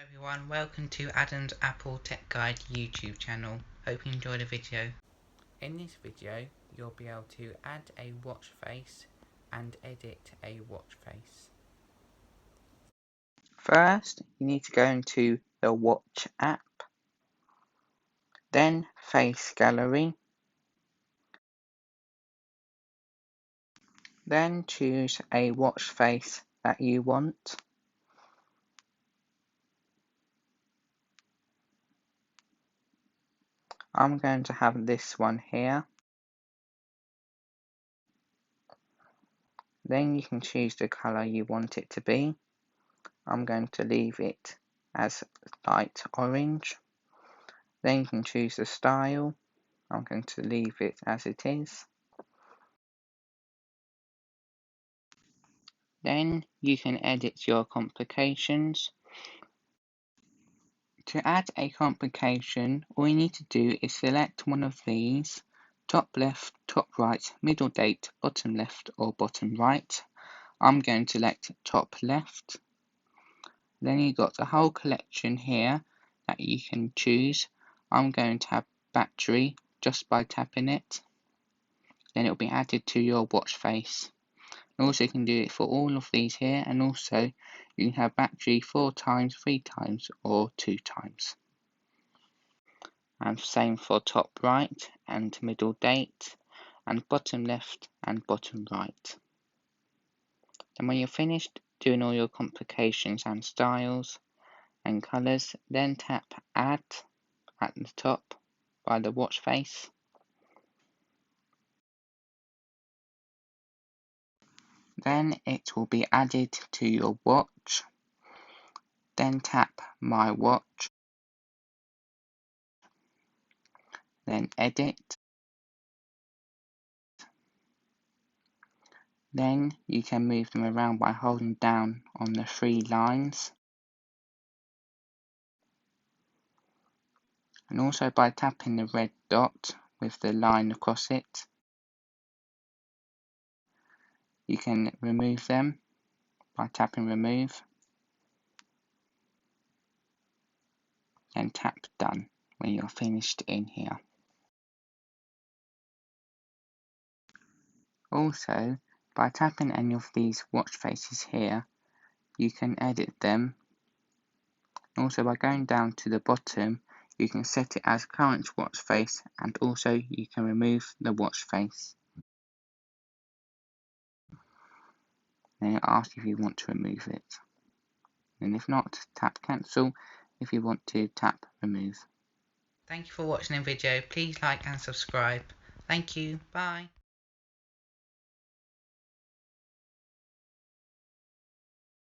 Everyone, welcome to Adam's Apple Tech Guide YouTube channel. Hope you enjoyed the video. In this video, you'll be able to add a watch face and edit a watch face. First, you need to go into the Watch app, then Face Gallery, then choose a watch face that you want. I'm going to have this one here. Then you can choose the colour you want it to be. I'm going to leave it as light orange. Then you can choose the style. I'm going to leave it as it is. Then you can edit your complications. To add a complication, all you need to do is select one of these: top left, top right, middle date, bottom left or bottom right. I'm going to select top left. Then you've got the whole collection here that you can choose. I'm going to have battery just by tapping it. Then it will be added to your watch face. Also, you can do it for all of these here, and also you can have battery 4 times, 3 times or 2 times. And same for top right and middle date, and bottom left and bottom right. And when you're finished doing all your complications and styles and colours, then tap Add at the top by the watch face. Then it will be added to your watch. Then tap My Watch. Then Edit. Then you can move them around by holding down on the 3 lines. And also by tapping the red dot with the line across it. You can remove them by tapping Remove. Then tap Done when you're finished in here. Also, by tapping any of these watch faces here, you can edit them. Also, by going down to the bottom, you can set it as current watch face, and also you can remove the watch face. Then it asks if you want to remove it. And if not, tap Cancel. If you want to, tap Remove. Thank you for watching the video. Please like and subscribe. Thank you. Bye.